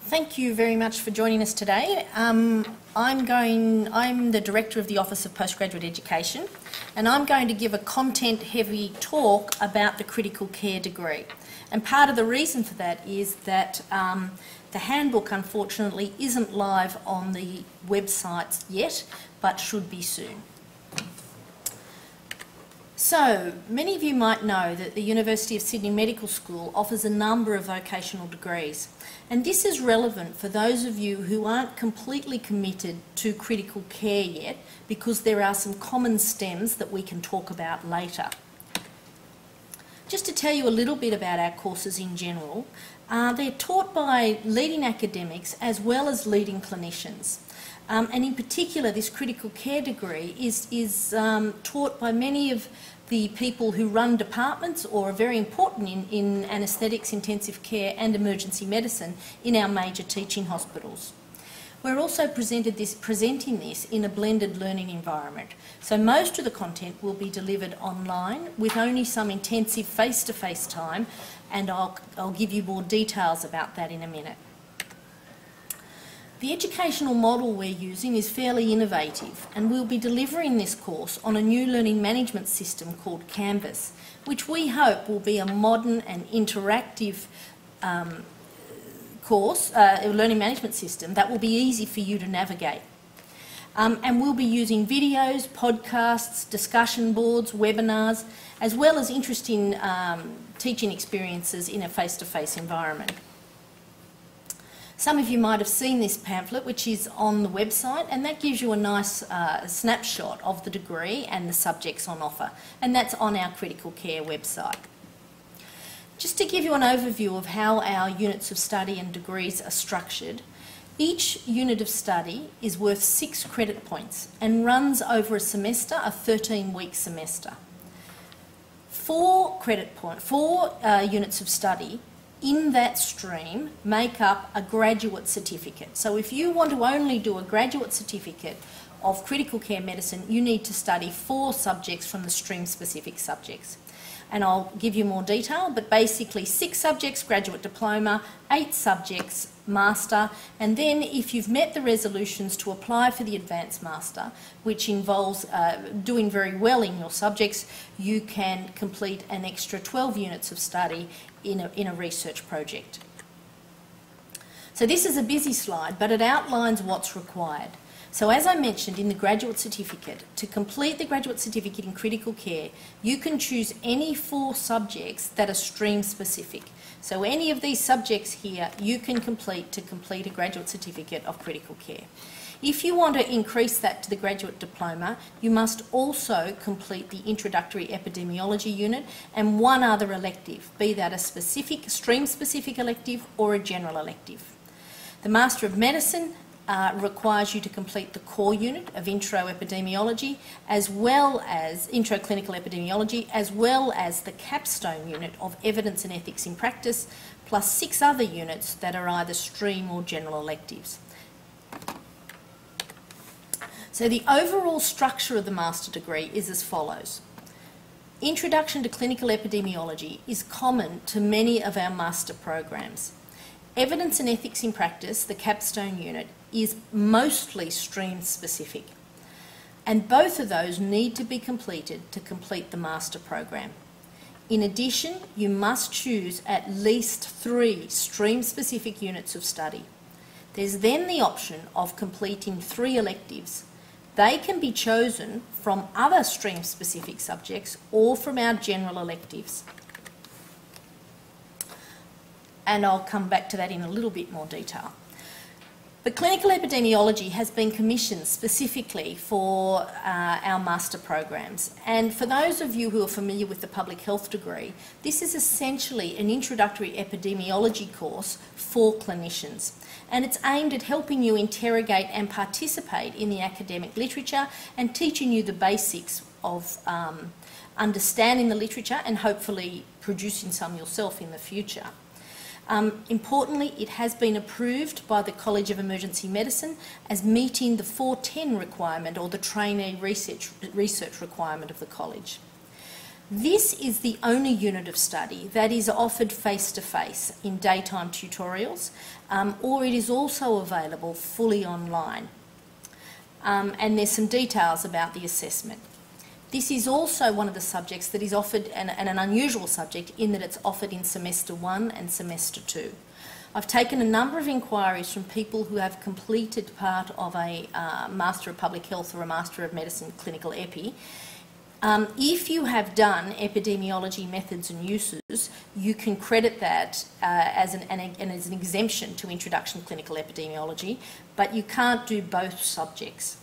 Thank you very much for joining us today. I'm the Director of the Office of Postgraduate Education, and I'm going to give a content-heavy talk about the critical care degree. And part of the reason for that is that the handbook, unfortunately, isn't live on the websites yet, but should be soon. So, many of you might know that the University of Sydney Medical School offers a number of vocational degrees, and this is relevant for those of you who aren't completely committed to critical care yet, because there are some common stems that we can talk about later. Just to tell you a little bit about our courses in general, they're taught by leading academics as well as leading clinicians. And in particular, this critical care degree is taught by many of the people who run departments or are very important in anaesthetics, intensive care and emergency medicine in our major teaching hospitals. We're also presenting this in a blended learning environment. So most of the content will be delivered online with only some intensive face-to-face time, and I'll give you more details about that in a minute. The educational model we're using is fairly innovative, and we'll be delivering this course on a new learning management system called Canvas, which we hope will be a modern and interactive learning management system that will be easy for you to navigate. And we'll be using videos, podcasts, discussion boards, webinars, as well as interesting teaching experiences in a face-to-face environment. Some of you might have seen this pamphlet, which is on the website, and that gives you a nice snapshot of the degree and the subjects on offer, and that's on our critical care website. Just to give you an overview of how our units of study and degrees are structured, each unit of study is worth 6 credit points and runs over a semester, a 13-week semester. 4 units of study in that stream make up a graduate certificate. So if you want to only do a graduate certificate of critical care medicine, you need to study 4 subjects from the stream-specific subjects. And I'll give you more detail, but basically 6 subjects, graduate diploma, 8 subjects, master, and then if you've met the resolutions to apply for the advanced master, which involves doing very well in your subjects, you can complete an extra 12 units of study in a research project. So this is a busy slide, but it outlines what's required. So as I mentioned in the graduate certificate, to complete the graduate certificate in critical care, you can choose any 4 subjects that are stream specific. So any of these subjects here you can complete to complete a graduate certificate of critical care. If you want to increase that to the graduate diploma, you must also complete the introductory epidemiology unit and 1 other elective, be that a specific, stream-specific elective or a general elective. The Master of Medicine requires you to complete the core unit of intro epidemiology, as well as intro clinical epidemiology, as well as the capstone unit of evidence and ethics in practice, plus 6 other units that are either stream or general electives. So the overall structure of the master degree is as follows. Introduction to clinical epidemiology is common to many of our master programs. Evidence and ethics in practice, the capstone unit, is mostly stream specific, and both of those need to be completed to complete the master program. In addition, you must choose at least 3 stream specific units of study. There's then the option of completing 3 electives. They can be chosen from other stream specific subjects or from our general electives. And I'll come back to that in a little bit more detail. But clinical epidemiology has been commissioned specifically for our master programs. And for those of you who are familiar with the public health degree, this is essentially an introductory epidemiology course for clinicians. And it's aimed at helping you interrogate and participate in the academic literature and teaching you the basics of understanding the literature and hopefully producing some yourself in the future. Importantly, it has been approved by the College of Emergency Medicine as meeting the 410 requirement or the trainee research requirement of the college. This is the only unit of study that is offered face-to-face in daytime tutorials, or it is also available fully online. And there's some details about the assessment. This is also one of the subjects that is offered, and an unusual subject in that it's offered in semester 1 and semester 2. I've taken a number of inquiries from people who have completed part of a Master of Public Health or a Master of Medicine Clinical Epi. If you have done epidemiology methods and uses, you can credit that as an exemption to Introduction to Clinical Epidemiology, but you can't do both subjects.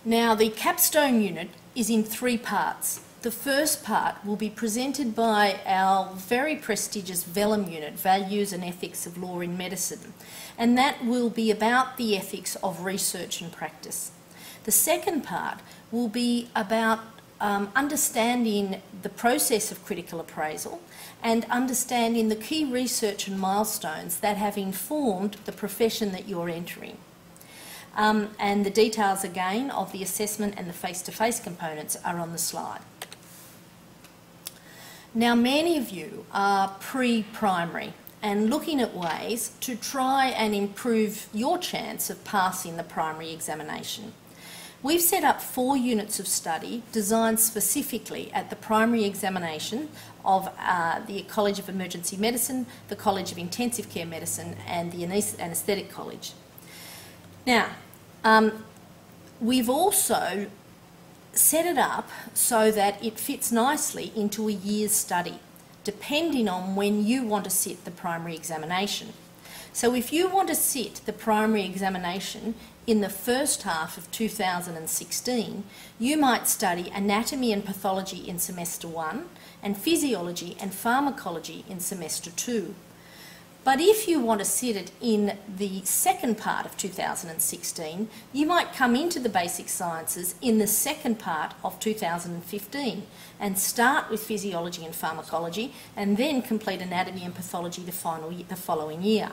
Now, the Capstone Unit is in 3 parts. The first part will be presented by our very prestigious Vellum Unit, Values and Ethics of Law in Medicine, and that will be about the ethics of research and practice. The second part will be about understanding the process of critical appraisal and understanding the key research and milestones that have informed the profession that you're entering. And the details again of the assessment and the face-to-face components are on the slide. Now, many of you are pre-primary and looking at ways to try and improve your chance of passing the primary examination. We've set up 4 units of study designed specifically at the primary examination of the College of Emergency Medicine, the College of Intensive Care Medicine and the Anaesthetic College. Now, we've also set it up so that it fits nicely into a year's study, depending on when you want to sit the primary examination. So if you want to sit the primary examination in the first half of 2016, you might study anatomy and pathology in semester 1 and physiology and pharmacology in semester 2. But if you want to sit it in the second part of 2016, you might come into the basic sciences in the second part of 2015 and start with physiology and pharmacology and then complete anatomy and pathology the following year.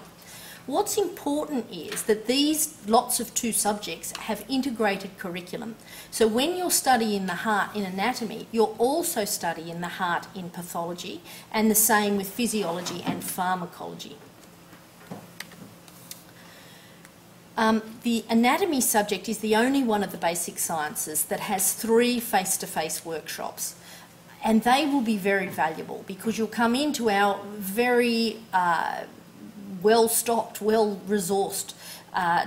What's important is that these lots of 2 subjects have integrated curriculum. So when you're studying the heart in anatomy, you're also studying the heart in pathology, and the same with physiology and pharmacology. The anatomy subject is the only one of the basic sciences that has 3 face-to-face workshops. And they will be very valuable because you'll come into our very well-stocked, well-resourced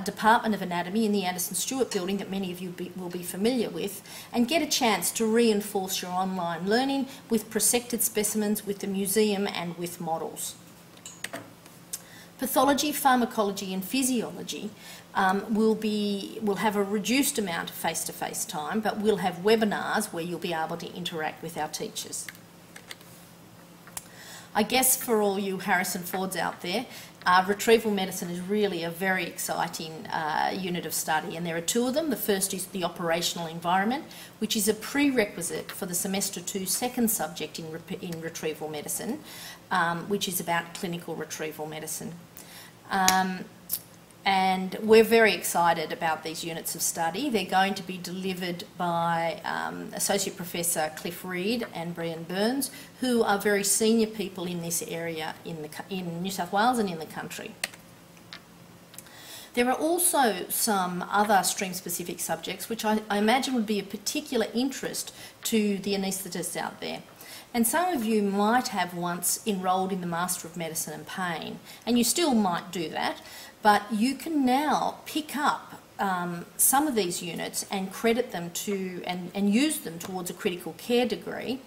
Department of Anatomy in the Anderson Stewart building that many of you will be familiar with, and get a chance to reinforce your online learning with prosected specimens, with the museum and with models. Pathology, pharmacology and physiology will have a reduced amount of face-to-face time, but we'll have webinars where you'll be able to interact with our teachers. I guess for all you Harrison Fords out there, retrieval medicine is really a very exciting unit of study, and there are 2 of them. The first is the operational environment, which is a prerequisite for the semester 2 second subject in retrieval medicine, which is about clinical retrieval medicine. And we're very excited about these units of study. They're going to be delivered by Associate Professor Cliff Reed and Brian Burns, who are very senior people in this area in New South Wales and in the country. There are also some other stream-specific subjects which I imagine would be of particular interest to the anaesthetists out there. And some of you might have once enrolled in the Master of Medicine and Pain, and you still might do that, but you can now pick up some of these units and credit them to and use them towards a critical care degree.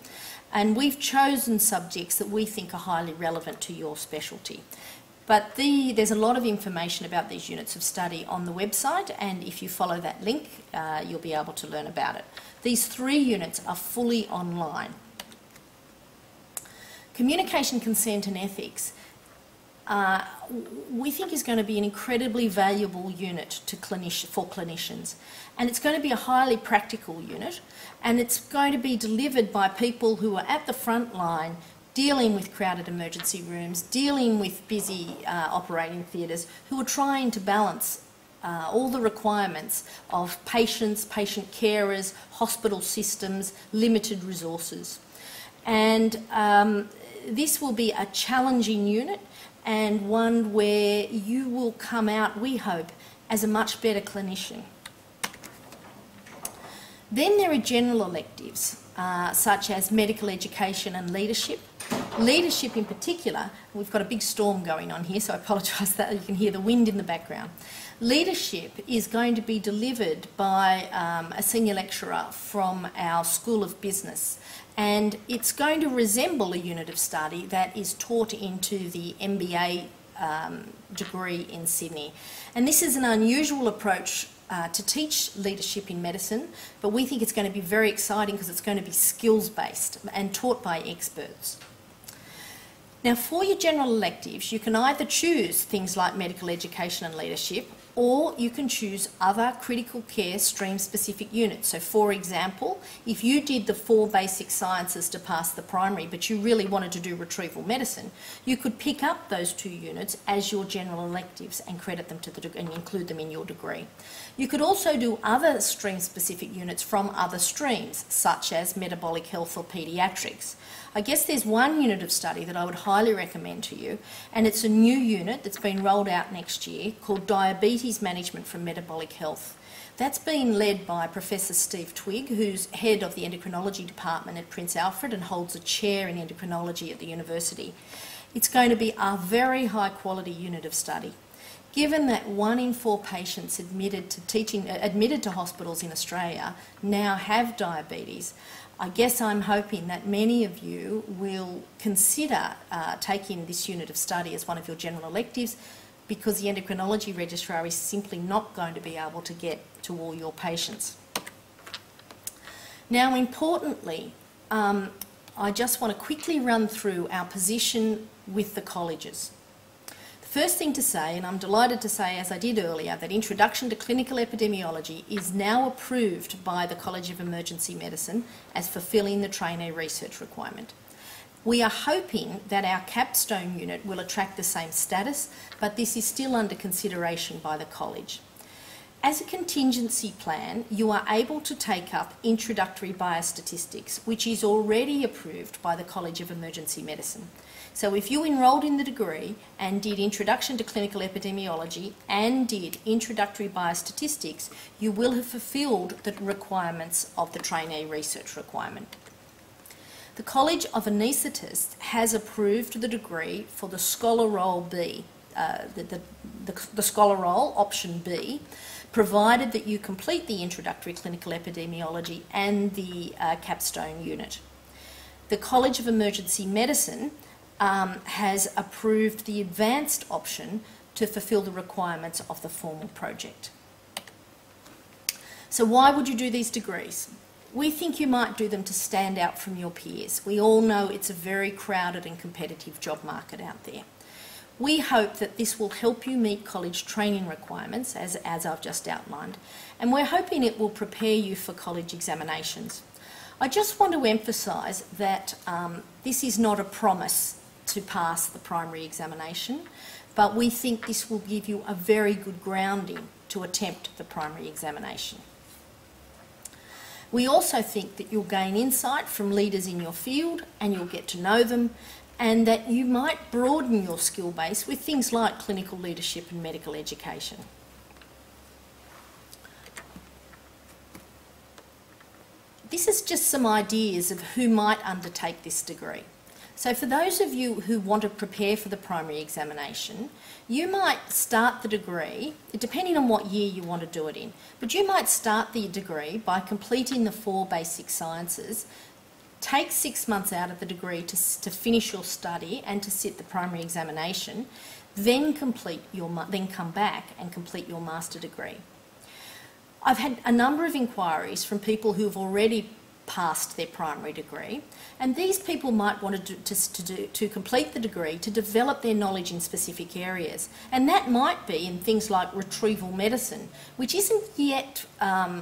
And we've chosen subjects that we think are highly relevant to your specialty. But there's a lot of information about these units of study on the website, and if you follow that link, you'll be able to learn about it. These 3 units are fully online. Communication, consent and ethics we think is going to be an incredibly valuable unit for clinicians. And it's going to be a highly practical unit, and it's going to be delivered by people who are at the front line dealing with crowded emergency rooms, dealing with busy operating theatres, who are trying to balance all the requirements of patients, patient carers, hospital systems, limited resources. And this will be a challenging unit and one where you will come out, we hope, as a much better clinician. Then there are general electives, such as medical education and leadership. Leadership in particular, we've got a big storm going on here, so I apologise that you can hear the wind in the background. Leadership is going to be delivered by a senior lecturer from our School of Business, and it's going to resemble a unit of study that is taught into the MBA degree in Sydney. And this is an unusual approach to teach leadership in medicine, but we think it's going to be very exciting because it's going to be skills-based and taught by experts. Now, for your general electives, you can either choose things like medical education and leadership, or you can choose other critical care stream-specific units. So, for example, if you did the 4 basic sciences to pass the primary, but you really wanted to do retrieval medicine, you could pick up those 2 units as your general electives and credit them to and include them in your degree. You could also do other stream-specific units from other streams, such as metabolic health or paediatrics. I guess there's one unit of study that I would highly recommend to you, and it's a new unit that's been rolled out next year called Diabetes Management from Metabolic Health. That's been led by Professor Steve Twigg, who's head of the endocrinology department at Prince Alfred and holds a chair in endocrinology at the university. It's going to be a very high quality unit of study. Given that 1 in 4 patients admitted to hospitals in Australia now have diabetes, I guess I'm hoping that many of you will consider taking this unit of study as one of your general electives, because the endocrinology registrar is simply not going to be able to get to all your patients. Now, importantly, I just want to quickly run through our position with the colleges. First thing to say, and I'm delighted to say, as I did earlier, that Introduction to Clinical Epidemiology is now approved by the College of Emergency Medicine as fulfilling the trainee research requirement. We are hoping that our Capstone unit will attract the same status, but this is still under consideration by the college. As a contingency plan, you are able to take up Introductory Biostatistics, which is already approved by the College of Emergency Medicine. So if you enrolled in the degree and did Introduction to Clinical Epidemiology and did Introductory Biostatistics, you will have fulfilled the requirements of the trainee research requirement. The College of Anaesthetists has approved the degree for the Scholar Roll B, the Scholar Roll option B, provided that you complete the Introductory Clinical Epidemiology and the Capstone unit. The College of Emergency Medicine has approved the advanced option to fulfil the requirements of the formal project. So why would you do these degrees? We think you might do them to stand out from your peers. We all know it's a very crowded and competitive job market out there. We hope that this will help you meet college training requirements, as I've just outlined, and we're hoping it will prepare you for college examinations. I just want to emphasise that this is not a promise to pass the primary examination, but we think this will give you a very good grounding to attempt the primary examination. We also think that you'll gain insight from leaders in your field and you'll get to know them, and that you might broaden your skill base with things like clinical leadership and medical education. This is just some ideas of who might undertake this degree. So for those of you who want to prepare for the primary examination, you might start the degree, depending on what year you want to do it in, but you might start the degree by completing the 4 basic sciences, take 6 months out of the degree to finish your study and to sit the primary examination, then come back and complete your master degree. I've had a number of inquiries from people who've already passed their primary degree, and these people might want to complete the degree to develop their knowledge in specific areas, and that might be in things like retrieval medicine, which isn't yet,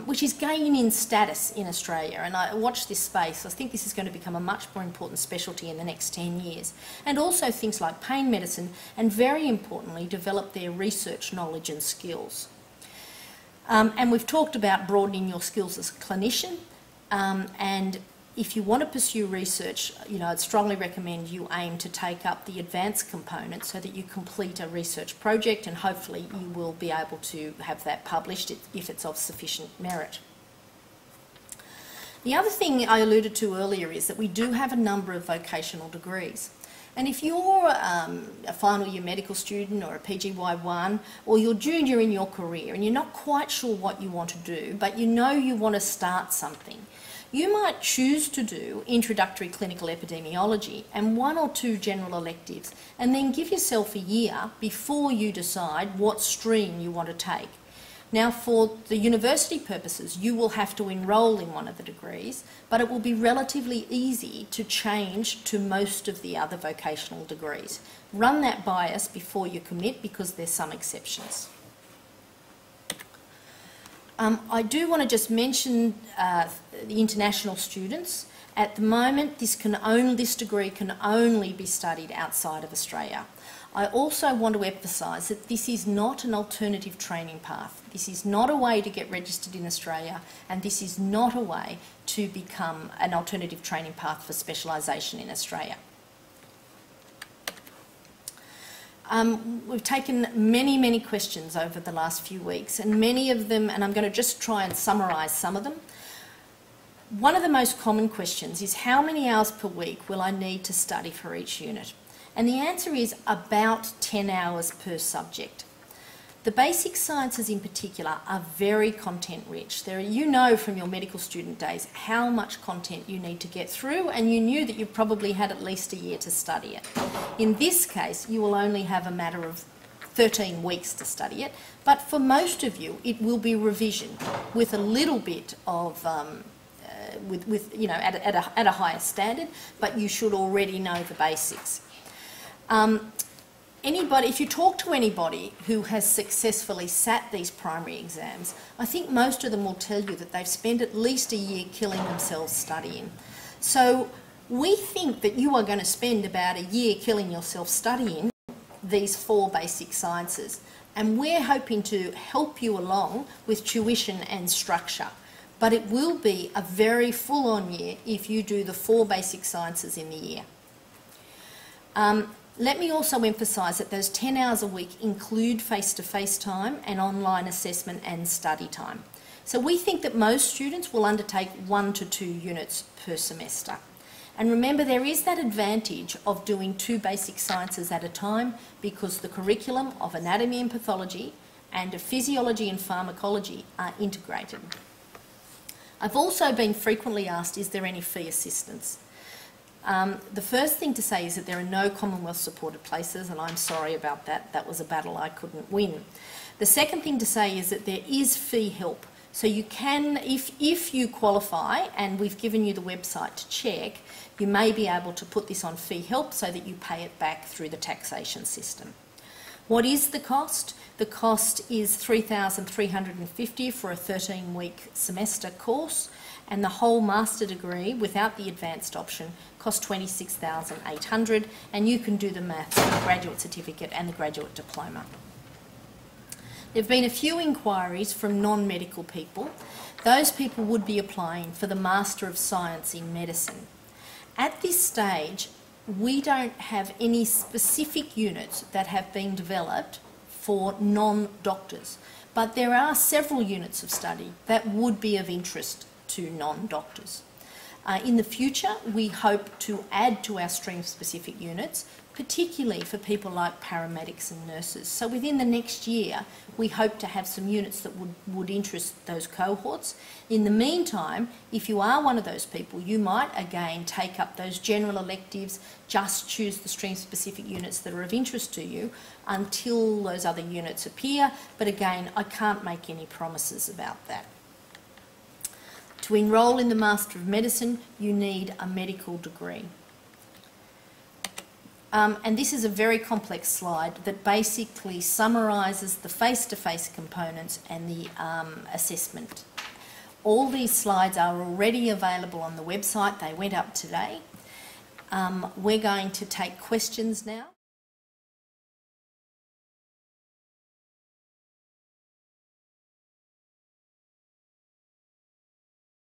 which is gaining status in Australia, and I watch this space. I think this is going to become a much more important specialty in the next 10 years, and also things like pain medicine, and very importantly develop their research knowledge and skills. And we've talked about broadening your skills as a clinician, and if you want to pursue research, I'd strongly recommend you aim to take up the advanced component so that you complete a research project, and hopefully you will be able to have that published if it's of sufficient merit. The other thing I alluded to earlier is that we do have a number of vocational degrees. And if you're a final year medical student or a PGY1, or you're junior in your career and you're not quite sure what you want to do, but you know you want to start something, you might choose to do introductory clinical epidemiology and 1 or 2 general electives, and then give yourself a year before you decide what stream you want to take. Now, for the university purposes, you will have to enrol in one of the degrees, but it will be relatively easy to change to most of the other vocational degrees. Run that by us before you commit, because there's some exceptions. I do want to just mention the international students. At the moment, this degree can only be studied outside of Australia. I also want to emphasise that this is not an alternative training path. This is not a way to get registered in Australia, and this is not a way to become an alternative training path for specialisation in Australia. We've taken many questions over the last few weeks, and many of them, and I'm going to just try and summarise some of them. One of the most common questions is, how many hours per week will I need to study for each unit? And the answer is about 10 hours per subject. The basic sciences in particular are very content rich. You know from your medical student days how much content you need to get through, and you knew that you probably had at least a year to study it. In this case, you will only have a matter of 13 weeks to study it, but for most of you it will be revision with a little bit of at a higher standard, but you should already know the basics. If you talk to anybody who has successfully sat these primary exams, I think most of them will tell you that they've spent at least a year killing themselves studying. So we think that you are going to spend about a year killing yourself studying these 4 basic sciences, and we're hoping to help you along with tuition and structure. But it will be a very full-on year if you do the 4 basic sciences in the year. Let me also emphasise that those 10 hours a week include face-to-face time and online assessment and study time. So we think that most students will undertake 1 to 2 units per semester. And remember, there is that advantage of doing 2 basic sciences at a time, because the curriculum of anatomy and pathology and of physiology and pharmacology are integrated. I've also been frequently asked, is there any fee assistance? The first thing to say is that there are no Commonwealth supported places, and I'm sorry about that. That was a battle I couldn't win. The second thing to say is that there is fee help. So you can, if you qualify, and we've given you the website to check, you may be able to put this on fee help so that you pay it back through the taxation system. What is the cost? The cost is $3,350 for a 13-week semester course, and the whole master degree without the advanced option costs $26,800, and you can do the maths for the graduate certificate and the graduate diploma. There have been a few inquiries from non-medical people. Those people would be applying for the Master of Science in Medicine. At this stage, we don't have any specific units that have been developed for non-doctors, but there are several units of study that would be of interest to non-doctors. In the future, we hope to add to our stream-specific units, particularly for people like paramedics and nurses. So within the next year, we hope to have some units that would interest those cohorts. In the meantime, if you are one of those people, you might again take up those general electives, just choose the stream-specific units that are of interest to you until those other units appear. But again, I can't make any promises about that. To enrol in the Master of Medicine, you need a medical degree. And this is a very complex slide that basically summarises the face-to-face components and the assessment. All these slides are already available on the website. They went up today. We're going to take questions now.